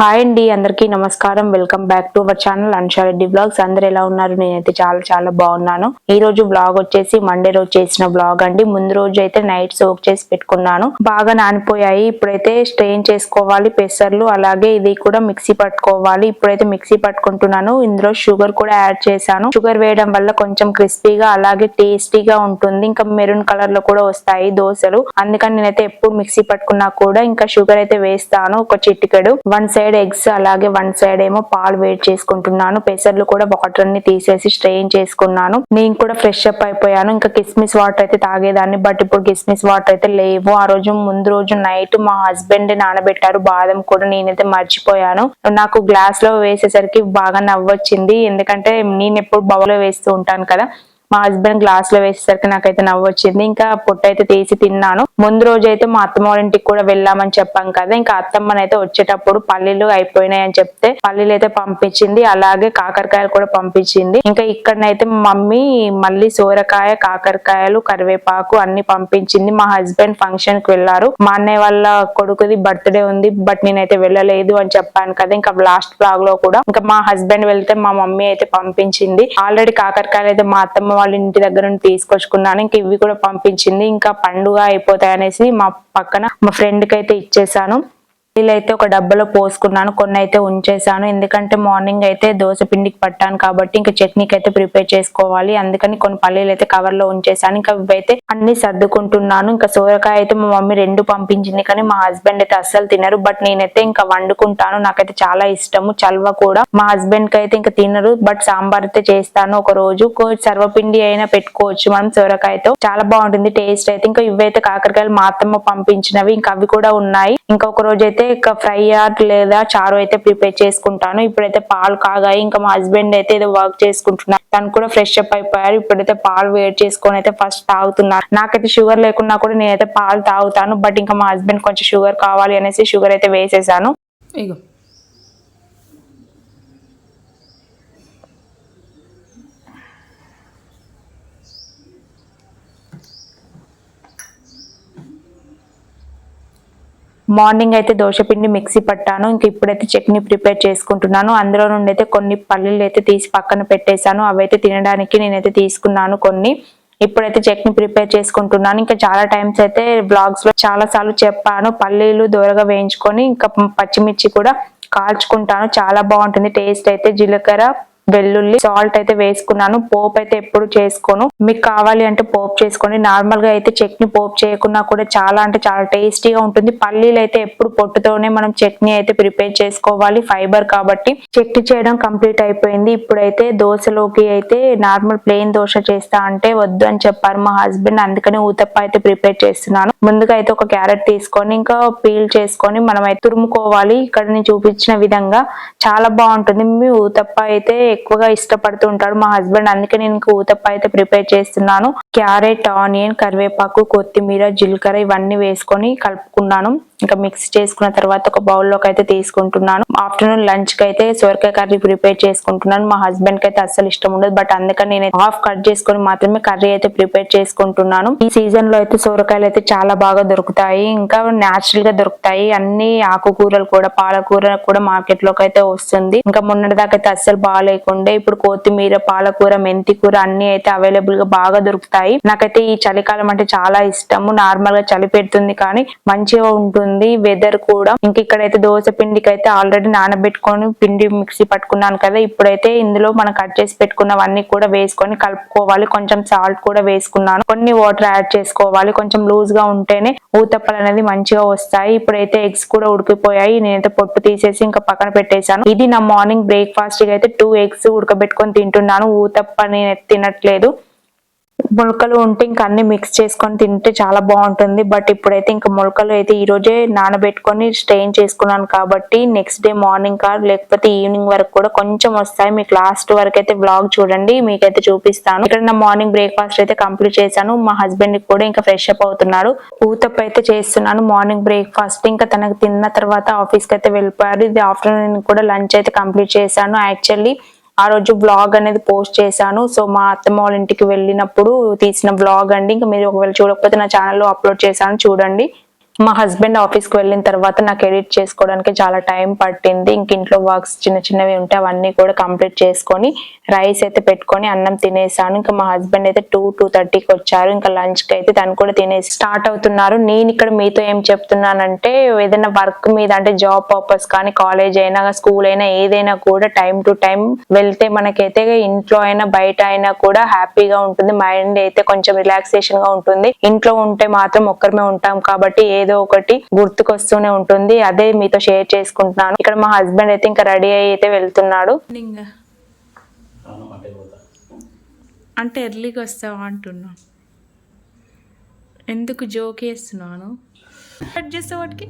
Hi అండి, అందరికీ నమస్కారం. Welcome back to our channel Ansha Reddy blogs. అందరు ఎలా ఉన్నారు? నేనైతే చాలా బాగున్నాను. ఈ రోజు బ్లాగ్ వచ్చేసి మండే రోజు చేసిన బ్లాగ్ అండి. ముందు రోజు అయితే నైట్ సోక్ చేసి పెట్టుకున్నాను, బాగా నానిపోయాయి. ఇప్పుడైతే స్ట్రెయిన్ చేసుకోవాలి పెసర్లు, అలాగే ఇది కూడా మిక్సీ పట్టుకోవాలి. ఇప్పుడైతే మిక్సీ పట్టుకుంటున్నాను. ఇందులో షుగర్ కూడా యాడ్ చేశాను. షుగర్ వేయడం వల్ల కొంచెం క్రిస్పీగా అలాగే టేస్టీగా ఉంటుంది. ఇంకా మెరూన్ కలర్ లో కూడా వస్తాయి దోశలు. అందుకని నేనైతే ఎప్పుడు మిక్సీ పట్టుకున్నా కూడా ఇంకా షుగర్ అయితే వేస్తాను, ఒక చిటికెడు. వన్ సైడ్ ఎగ్స్ అలాగే వన్ సైడ్ ఏమో పాలు వేడి చేసుకుంటున్నాను. పెసర్లు కూడా వాటర్ని తీసేసి స్ట్రెయిన్ చేసుకున్నాను. నేను కూడా ఫ్రెష్ అప్ అయిపోయాను. ఇంకా కిస్మిస్ వాటర్ అయితే తాగేదాన్ని, బట్ ఇప్పుడు కిస్మిస్ వాటర్ అయితే లేవు. ఆ రోజు ముందు రోజు నైట్ మా హస్బెండ్ నానబెట్టారు బాదం కూడా, నేనైతే మర్చిపోయాను. నాకు గ్లాస్ లో వేసేసరికి బాగా నవ్వొచ్చింది, ఎందుకంటే నేను ఎప్పుడు బౌల్ లో వేస్తూ ఉంటాను కదా. మా హస్బెండ్ గ్లాస్ లో వేసేసరికి నాకైతే నవ్వు వచ్చింది. ఇంకా పొట్టు అయితే తీసి తిన్నాను. ముందు రోజు అయితే మా అత్తమ్మ వాళ్ళ ఇంటికి కూడా వెళ్ళామని చెప్పాం కదా. ఇంకా అత్తమ్మనైతే వచ్చేటప్పుడు పల్లీలు అయిపోయినాయి అని చెప్తే పల్లీలు అయితే పంపించింది, అలాగే కాకరకాయలు కూడా పంపించింది. ఇంకా ఇక్కడనైతే మమ్మీ మళ్ళీ సోరకాయ, కాకరకాయలు, కరివేపాకు అన్ని పంపించింది. మా హస్బెండ్ ఫంక్షన్ కి వెళ్ళారు. మా అన్నయ్య వాళ్ళ కొడుకుది బర్త్డే ఉంది, బట్ నేనైతే వెళ్ళలేదు అని చెప్పాను కదా. ఇంకా లాస్ట్ బ్లాగ్ లో కూడా ఇంకా మా హస్బెండ్ వెళ్తే మా మమ్మీ అయితే పంపించింది. ఆల్రెడీ కాకరకాయలు అయితే మా అత్తమ్మ వాళ్ళ ఇంటి దగ్గర నుండి తీసుకొచ్చుకున్నాను. ఇంకా ఇవి కూడా పంపించింది. ఇంకా పండుగ అయిపోతాయి అనేసి మా పక్కన మా ఫ్రెండ్ కి అయితే ఇచ్చేసాను. అయితే ఒక డబ్బాలో పోసుకున్నాను, కొన్ని అయితే ఉంచేసాను. ఎందుకంటే మార్నింగ్ అయితే దోశ పిండికి పట్టాను కాబట్టి ఇంకా చట్నీకి అయితే ప్రిపేర్ చేసుకోవాలి. అందుకని కొన్ని పల్లీలు అయితే కవర్ లో ఉంచేసాను. ఇంకా ఇవైతే అన్ని సర్దుకుంటున్నాను. ఇంకా సోరకాయ అయితే మా మమ్మీ 2 పంపించింది, కానీ మా హస్బెండ్ అయితే అస్సలు తినరు. బట్ నేనైతే ఇంకా వండుకుంటాను, నాకైతే చాలా ఇష్టము చల్వ కూడా. మా హస్బెండ్ కి అయితే ఇంకా తినరు, బట్ సాంబార్ అయితే చేస్తాను. ఒక రోజు సర్వపిండి అయినా పెట్టుకోవచ్చు మనం సోరకాయతో, చాలా బాగుంటుంది టేస్ట్ అయితే. ఇంకా ఇవైతే కాకరకాయలు మా అత్తమ్మ పంపించినవి, ఇంకా అవి కూడా ఉన్నాయి. ఇంకొక రోజు అయితే ఫ్రై లేదా చారు అయితే ప్రిపేర్ చేసుకుంటాను. ఇప్పుడైతే పాలు కాగాయి. ఇంకా మా హస్బెండ్ అయితే ఏదో వర్క్ చేసుకుంటున్నారు, తను కూడా ఫ్రెష్ అప్ అయిపోయారు. ఇప్పుడైతే పాలు వేడి చేసుకొని అయితే ఫస్ట్ తాగుతున్నారు. నాకైతే షుగర్ లేకున్నా కూడా నేనైతే పాలు తాగుతాను, బట్ ఇంకా మా హస్బెండ్ కొంచెం షుగర్ కావాలి అనేసి షుగర్ అయితే వేసేసాను. ఇగో మార్నింగ్ అయితే దోశపిండి మిక్సీ పట్టాను. ఇంక ఇప్పుడైతే చట్నీ ప్రిపేర్ చేసుకుంటున్నాను. అందులో నుండి అయితే కొన్ని పల్లీలు అయితే తీసి పక్కన పెట్టేశాను, అవైతే తినడానికి నేనైతే తీసుకున్నాను కొన్ని. ఇప్పుడైతే చట్నీ ప్రిపేర్ చేసుకుంటున్నాను. ఇంకా చాలా టైమ్స్ అయితే బ్లాగ్స్ లో చాలా సార్లు చెప్పాను, పల్లీలు దోరగా వేయించుకొని ఇంకా పచ్చిమిర్చి కూడా కాల్చుకుంటాను, చాలా బాగుంటుంది టేస్ట్ అయితే. జీలకర్ర, వెల్లుల్లి, సాల్ట్ అయితే వేసుకున్నాను. పోపు అయితే ఎప్పుడు చేసుకోను, మీకు కావాలి అంటే పోపు చేసుకోండి. నార్మల్ గా అయితే చట్నీ పోపు చేయకున్నా కూడా చాలా టేస్టీగా ఉంటుంది. పల్లీలు అయితే ఎప్పుడు పొట్టుతోనే మనం చట్నీ అయితే ప్రిపేర్ చేసుకోవాలి, ఫైబర్ కాబట్టి. చట్నీ చేయడం కంప్లీట్ అయిపోయింది. ఇప్పుడైతే దోశలోకి అయితే నార్మల్ ప్లెయిన్ దోశ చేస్తా అంటే వద్దు అని చెప్పారు మా హస్బెండ్, అందుకని ఊతప్ప అయితే ప్రిపేర్ చేస్తున్నాను. ముందుగా అయితే ఒక క్యారెట్ తీసుకొని ఇంకా పీల్ చేసుకొని మనం అయితే తురుముకోవాలి. ఇక్కడ నేను చూపించిన విధంగా చాలా బాగుంటుంది. మీ ఊతప్ప అయితే ఎక్కువగా ఇష్టపడుతూ ఉంటాడు మా హస్బెండ్, అందుకే నేను ఊతప్ప అయితే ప్రిపేర్ చేస్తున్నాను. క్యారెట్, ఆనియన్, కరివేపాకు, కొత్తిమీర, జీలకర్ర ఇవన్నీ వేసుకొని కలుపుకున్నాను. ఇంకా మిక్స్ చేసుకున్న తర్వాత ఒక బౌల్లోకి అయితే తీసుకుంటున్నాను. ఆఫ్టర్నూన్ లంచ్ కి అయితే సొరకాయ కర్రీ ప్రిపేర్ చేసుకుంటున్నాను. మా హస్బెండ్ కి అయితే అస్సలు ఇష్టం ఉండదు, బట్ అందుకని నేను హాఫ్ కట్ చేసుకొని మాత్రమే కర్రీ అయితే ప్రిపేర్ చేసుకుంటున్నాను. ఈ సీజన్ లో అయితే సొరకాయలు అయితే చాలా బాగా దొరుకుతాయి, ఇంకా న్యాచురల్ గా దొరుకుతాయి. అన్ని ఆకుకూరలు కూడా, పాలకూర కూడా మార్కెట్ లోకి అయితే వస్తుంది. ఇంకా మొన్నటి దాకా అయితే అస్సలు బాగాలేకుండే, ఇప్పుడు కొత్తిమీర, పాలకూర, మెంతి కూర అన్ని అయితే అవైలబుల్ గా బాగా దొరుకుతాయి. నాకైతే ఈ చలికాలం అంటే చాలా ఇష్టము. నార్మల్ గా చలి పెడుతుంది కానీ మంచిగా ఉంటుంది వెదర్ కూడా. ఇంక ఇక్కడైతే దోశ పిండికి అయితే ఆల్రెడీ నానబెట్టుకొని పిండి మిక్సీ పట్టుకున్నాను కదా. ఇప్పుడైతే ఇందులో మనం కట్ చేసి పెట్టుకున్నవన్నీ కూడా వేసుకొని కలుపుకోవాలి. కొంచెం సాల్ట్ కూడా వేసుకున్నాను, కొన్ని వాటర్ యాడ్ చేసుకోవాలి. కొంచెం లూజ్ గా ఉంటేనే ఊతప్పలు అనేది మంచిగా వస్తాయి. ఇప్పుడైతే ఎగ్స్ కూడా ఉడికిపోయాయి, నేనైతే పొట్టు తీసేసి ఇంకా పక్కన పెట్టేశాను. ఇది నా మార్నింగ్ బ్రేక్ఫాస్ట్ కి అయితే 2 ఎగ్స్ ఉడకబెట్టుకొని తింటున్నాను. ఊతప్ప నేను తినట్లేదు. మొలకలు ఉంటే ఇంకా అన్ని మిక్స్ చేసుకొని తింటే చాలా బాగుంటుంది, బట్ ఇప్పుడైతే ఇంకా మొలకలు అయితే ఈ రోజే నానబెట్టుకొని స్ట్రెయిన్ చేసుకున్నాను కాబట్టి నెక్స్ట్ డే మార్నింగ్ లేకపోతే ఈవినింగ్ వరకు కూడా కొంచెం వస్తాయి. మీకు లాస్ట్ వరకు అయితే బ్లాగ్ చూడండి, మీకైతే చూపిస్తాను. ఇక్కడ నా మార్నింగ్ బ్రేక్ఫాస్ట్ అయితే కంప్లీట్ చేశాను. మా హస్బెండ్ కూడా ఇంకా ఫ్రెష్ అప్ అవుతున్నాడు. ఊతప్ప అయితే చేస్తున్నాను మార్నింగ్ బ్రేక్ఫాస్ట్. ఇంకా తనకు తిన్న తర్వాత ఆఫీస్ కి అయితే వెళ్ళిపోయారు. ఇది ఆఫ్టర్నూన్ కూడా లంచ్ అయితే కంప్లీట్ చేశాను. యాక్చువల్లీ ఆ రోజు బ్లాగ్ అనేది పోస్ట్ చేశాను. సో మా అత్తమ్మ వాళ్ళ ఇంటికి వెళ్ళినప్పుడు తీసిన బ్లాగ్ అండి. ఇంకా మీరు ఒకవేళ చూడకపోతే నా ఛానల్లో అప్లోడ్ చేశాను, చూడండి. మా హస్బెండ్ ఆఫీస్కి వెళ్ళిన తర్వాత నాకు ఎడిట్ చేసుకోవడానికి చాలా టైం పట్టింది. ఇంక ఇంట్లో వర్క్స్ చిన్న చిన్నవి ఉంటే అవన్నీ కూడా కంప్లీట్ చేసుకొని రైస్ అయితే పెట్టుకొని అన్నం తినేసాను. ఇంకా మా హస్బెండ్ అయితే 2:30కి వచ్చారు. ఇంకా లంచ్ కి అయితే తను కూడా తినేసి స్టార్ట్ అవుతున్నారు. నేను ఇక్కడ మీతో ఏం చెప్తున్నానంటే ఏదైనా వర్క్ మీద అంటే జాబ్ పర్పస్ కానీ కాలేజ్ అయినా స్కూల్ అయినా ఏదైనా కూడా టైం టు టైం వెళ్తే మనకైతే ఇంట్లో అయినా బయట అయినా కూడా హ్యాపీగా ఉంటుంది. మైండ్ అయితే కొంచెం రిలాక్సేషన్ గా ఉంటుంది. ఇంట్లో ఉంటే మాత్రం ఒక్కరిమే ఉంటాం కాబట్టి ఏదో ఒకటి గుర్తుకొస్తూనే ఉంటుంది. అదే మీతో షేర్ చేసుకుంటున్నాను. ఇక్కడ మా హస్బెండ్ అయితే ఇంకా రెడీ అయ్యి అయితే వెళ్తున్నాడు. అంటే ఎర్లీగా వస్తావా అంటున్నా. ఎందుకు జోక్ వేస్తున్నాను? కట్ చేస్తే వాటికి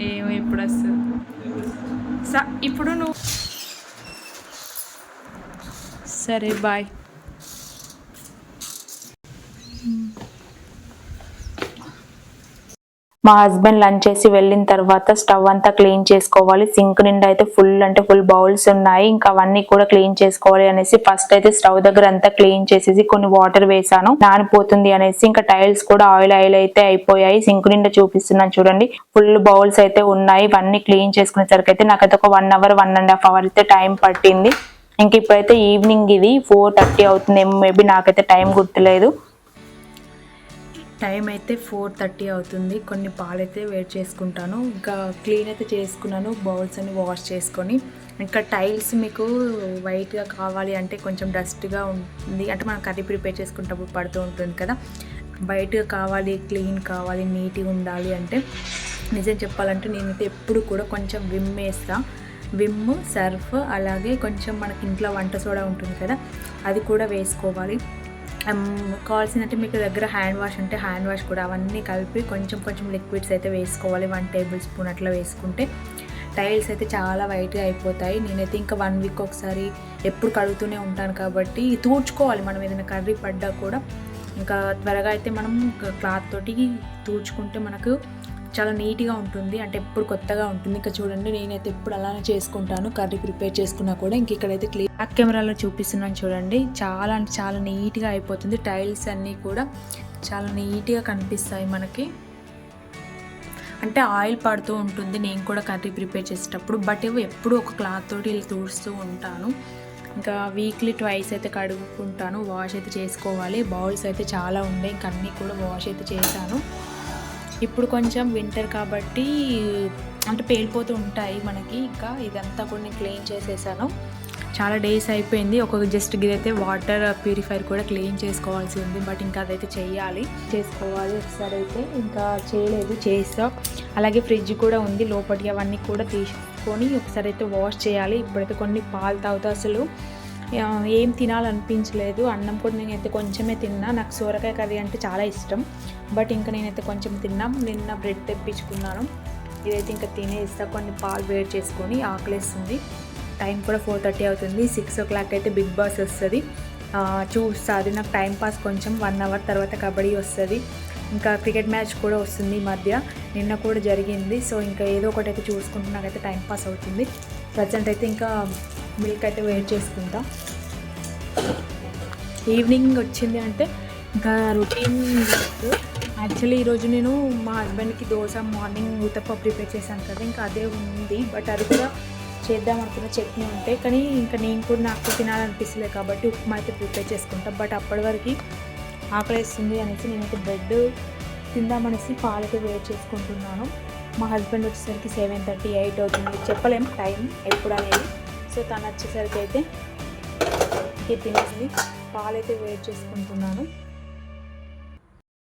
ఏమో ఇప్పుడు వస్తుంది. ఇప్పుడు నువ్వు సరే బాయ్. మా హస్బెండ్ లంచ్ చేసి వెళ్ళిన తర్వాత స్టవ్ అంతా క్లీన్ చేసుకోవాలి. సింక్ నిండా అయితే ఫుల్ బౌల్స్ ఉన్నాయి. ఇంకా అవన్నీ కూడా క్లీన్ చేసుకోవాలి అనేసి ఫస్ట్ అయితే స్టవ్ దగ్గర అంతా క్లీన్ చేసేసి కొన్ని వాటర్ వేసాను. నానిపోతుంది అనేసి ఇంకా టైల్స్ కూడా ఆయిల్ అయితే అయిపోయాయి. సింక్ నిండా చూపిస్తున్నాను చూడండి. ఫుల్ బౌల్స్ అయితే ఉన్నాయి. ఇవన్నీ క్లీన్ చేసుకునేసరికి అయితే నాకైతే ఒక 1 అవర్ 1.5 అవర్ అయితే టైం పట్టింది. ఇంక ఇప్పుడైతే ఈవినింగ్ ఇది 4:30 అవుతుంది. మేబీ నాకైతే టైం గుర్తులేదు. టైం అయితే 4:30 అవుతుంది. కొన్ని పాలు అయితే వేడి చేసుకుంటాను. ఇంకా క్లీన్ అయితే చేసుకున్నాను. బౌల్స్ అన్ని వాష్ చేసుకొని ఇంకా టైల్స్ మీకు వైట్గా కావాలి అంటే కొంచెం డస్ట్గా ఉంది అంటే మనం కర్రీ ప్రిపేర్ చేసుకుంటప్పుడు పడుతూ ఉంటుంది కదా. వైట్గా కావాలి, క్లీన్ కావాలి, నీట్గా ఉండాలి అంటే నిజం చెప్పాలంటే నేనైతే ఎప్పుడు కూడా కొంచెం విమ్ వేస్తా. విమ్, సర్ఫ్, అలాగే కొంచెం మనకి ఇంట్లో వంట సోడా ఉంటుంది కదా అది కూడా వేసుకోవాలి. కావాల్సినట్టు మీకు దగ్గర హ్యాండ్ వాష్ ఉంటే హ్యాండ్ వాష్ కూడా అవన్నీ కలిపి కొంచెం లిక్విడ్స్ అయితే వేసుకోవాలి. 1 టేబుల్ స్పూన్ అట్లా వేసుకుంటే టైల్స్ అయితే చాలా వైట్గా అయిపోతాయి. నేనైతే ఇంకా 1 వీక్ ఒకసారి ఎప్పుడు కడుగుతూనే ఉంటాను కాబట్టి తూడ్చుకోవాలి. మనం ఏదైనా కర్రీ పడ్డా కూడా ఇంకా త్వరగా అయితే మనం క్లాత్ తోటి తూడ్చుకుంటే మనకు చాలా నీట్గా ఉంటుంది. అంటే ఎప్పుడు కొత్తగా ఉంటుంది. ఇంకా చూడండి నేనైతే ఎప్పుడు అలానే చేసుకుంటాను. కర్రీ ప్రిపేర్ చేసుకున్నా కూడా ఇంక ఇక్కడైతే బ్యాక్ కెమెరాలో చూపిస్తున్నాను చూడండి. చాలా అంటే చాలా నీట్గా అయిపోతుంది. టైల్స్ అన్నీ కూడా చాలా నీట్గా కనిపిస్తాయి మనకి. అంటే ఆయిల్ పడుతూ ఉంటుంది నేను కూడా కర్రీ ప్రిపేర్ చేసేటప్పుడు. బట్ ఎప్పుడు ఒక క్లాత్ తోటి ఇలా తుడుస్తూ ఉంటాను. ఇంకా వీక్లీ 2 అయితే కడుగుకుంటాను. వాష్ అయితే చేసుకోవాలి. బౌల్స్ అయితే చాలా ఉండే ఇంక అన్నీ కూడా వాష్ అయితే చేశాను. ఇప్పుడు కొంచెం వింటర్ కాబట్టి అంటే పేలిపోతూ ఉంటాయి మనకి. ఇంకా ఇదంతా కూడా నేను క్లీన్ చేసేసాను. చాలా డేస్ అయిపోయింది. ఒక జస్ట్ ఇదైతే వాటర్ ప్యూరిఫైర్ కూడా క్లీన్ చేసుకోవాల్సి ఉంది. బట్ ఇంకా అదైతే చేసుకోవాలి ఒకసారి అయితే. ఇంకా చేయలేదు, చేస్తా. అలాగే ఫ్రిడ్జ్ కూడా ఉంది లోపలికి, అవన్నీ కూడా తీసుకొని ఒకసారి అయితే వాష్ చేయాలి. ఇప్పుడైతే కొన్ని పాలు తాగుతా. అసలు ఏం తినాలనిపించలేదు. అన్నం కూడా నేనైతే కొంచెమే తిన్నా. నాకు సోరకాయ కర్రీ అంటే చాలా ఇష్టం. బట్ ఇంకా నేనైతే కొంచెం తిన్నాం. నిన్న బ్రెడ్ తెప్పించుకున్నాను. ఇదైతే ఇంకా తినేస్తా. కొన్ని పాలు వేడి చేసుకొని ఆకలేస్తుంది. టైం కూడా 4:30 అవుతుంది. 6 o'clock అయితే బిగ్ బాస్ వస్తుంది. చూస్తా. అది నాకు టైం పాస్ కొంచెం 1 అవర్ తర్వాత కబడ్డీ వస్తుంది. ఇంకా క్రికెట్ మ్యాచ్ కూడా వస్తుంది ఈ మధ్య. నిన్న కూడా జరిగింది. సో ఇంకా ఏదో ఒకటి అయితే చూసుకుంటూ నాకైతే టైం పాస్ అవుతుంది. ప్రజెంట్ అయితే ఇంకా మిల్క్ అయితే వేడి చేసుకుంటా. ఈవినింగ్ వచ్చింది అంటే ఇంకా రొటీన్. యాక్చువల్లీ ఈరోజు నేను మా హస్బెండ్కి దోశ, మార్నింగ్ ఉత్తప్ప ప్రిపేర్ చేశాను కదా ఇంకా అదే ఉంది. బట్ అది కూడా చేద్దాం అనుకున్న చట్నీ ఉంటే కానీ ఇంకా నేను కూడా నాకు తినాలనిపిస్తలేదు కాబట్టి ఉప్మా అయితే ప్రిపేర్ చేసుకుంటాం. బట్ అప్పటి వరకు ఆకలిస్తుంది అనేసి నేనైతే బ్రెడ్ తిందామనేసి పాలైతే వేడి చేసుకుంటున్నాను. మా హస్బెండ్ వచ్చేసరికి 7:30, 8 అవుతుంది. చెప్పలేం టైం ఎప్పుడు అనేది. సో తను వచ్చేసరికి అయితే తినేసి పాలైతే వేడి చేసుకుంటున్నాను.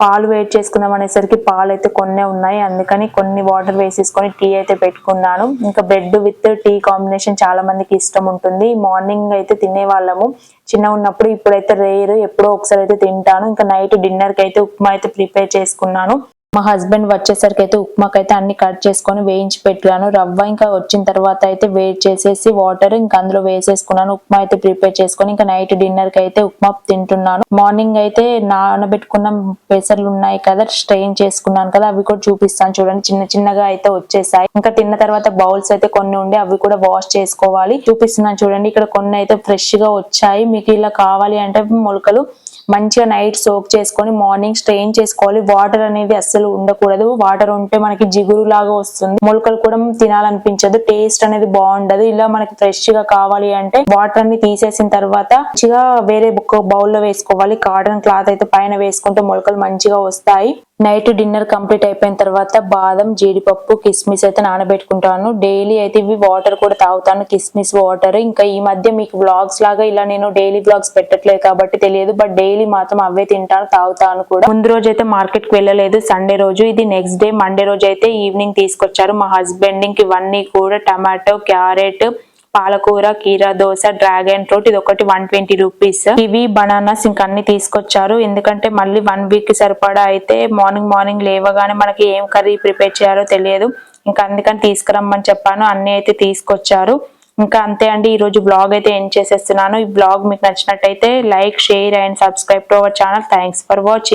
పాలు వేడి చేసుకుందాం అనేసరికి పాలు అయితే కొన్నే ఉన్నాయి. అందుకని కొన్ని వాటర్ వేసేసుకొని టీ అయితే పెట్టుకున్నాను. ఇంకా బ్రెడ్ విత్ టీ కాంబినేషన్ చాలా మందికి ఇష్టం ఉంటుంది. మార్నింగ్ అయితే తినేవాళ్ళము చిన్న ఉన్నప్పుడు. ఇప్పుడైతే రేర్, ఎప్పుడో ఒకసారి అయితే తింటాను. ఇంకా నైట్ డిన్నర్కి అయితే ఉప్మా అయితే ప్రిపేర్ చేసుకున్నాను. మా హస్బెండ్ వచ్చేసరికి అయితే ఉప్మాకైతే అన్ని కట్ చేసుకొని వేయించి పెట్టాను. రవ్వ ఇంకా వచ్చిన తర్వాత అయితే వేడి చేసేసి వాటర్ ఇంకా అందులో వేసేసుకున్నాను. ఉప్మా అయితే ప్రిపేర్ చేసుకొని ఇంకా నైట్ డిన్నర్ కి అయితే ఉప్మా తింటున్నాను. మార్నింగ్ అయితే నానబెట్టుకున్న పెసర్లు ఉన్నాయి కదా, స్ట్రెయిన్ చేసుకున్నాను కదా, అవి కూడా చూపిస్తాను చూడండి. చిన్న చిన్నగా అయితే వచ్చేసాయి. ఇంకా తిన్న తర్వాత బౌల్స్ అయితే కొన్ని ఉండి అవి కూడా వాష్ చేసుకోవాలి. చూపిస్తున్నాను చూడండి. ఇక్కడ కొన్ని అయితే ఫ్రెష్ గా వచ్చాయి. మీకు ఇలా కావాలి అంటే మొలకలు మంచిగా నైట్ సోక్ చేసుకొని మార్నింగ్ స్ట్రెయిన్ చేసుకోవాలి. వాటర్ అనేది అస్సలు ఉండకూడదు. వాటర్ ఉంటే మనకి జిగురు లాగా వస్తుంది. మొలకలు కూడా తినాలనిపించదు. టేస్ట్ అనేది బాగుండదు. ఇలా మనకి ఫ్రెష్ గా కావాలి అంటే వాటర్ అన్ని తీసేసిన తర్వాత మంచిగా వేరే బౌల్ లో వేసుకోవాలి. కాటన్ క్లాత్ అయితే పైన వేసుకుంటే మొలకలు మంచిగా వస్తాయి. నైట్ డిన్నర్ కంప్లీట్ అయిపోయిన తర్వాత బాదం, జీడిపప్పు, కిస్మిస్ అయితే నానబెట్టుకుంటాను. డైలీ అయితే ఇవి వాటర్ కూడా తాగుతాను, కిస్మిస్ వాటర్. ఇంకా ఈ మధ్య మీకు వ్లాగ్స్ లాగా ఇలా నేను డైలీ వ్లాగ్స్ పెట్టట్లేదు కాబట్టి తెలియదు, బట్ డైలీ మాత్రం అవే తింటాను, తాగుతాను కూడా. ముందు రోజు అయితే మార్కెట్ కి వెళ్ళలేదు, సండే రోజు. ఇది నెక్స్ట్ డే మండే రోజు అయితే ఈవినింగ్ తీసుకొచ్చారు మా హస్బెండ్. ఇంక ఇవన్నీ కూడా టమాటో, క్యారెట్, పాలకూర, కీరా దోస, డ్రాగన్ ఫ్రూట్, ఇది ఒకటి 120 రూపీస్. ఇవి బనానాస్ ఇంకా అన్ని తీసుకొచ్చారు. ఎందుకంటే మళ్ళీ 1 వీక్ సరిపడా అయితే మార్నింగ్ లేవగానే మనకి ఏం కర్రీ ప్రిపేర్ చేయాలో తెలియదు. ఇంకా అందుకని తీసుకురమ్మని చెప్పాను. అన్ని అయితే తీసుకొచ్చారు. ఇంకా అంతే అండి, ఈ రోజు బ్లాగ్ అయితే ఎండ్ చేసేస్తున్నాను. ఈ బ్లాగ్ మీకు నచ్చినట్టయితే like, share and subscribe to our channel. Thanks for watching.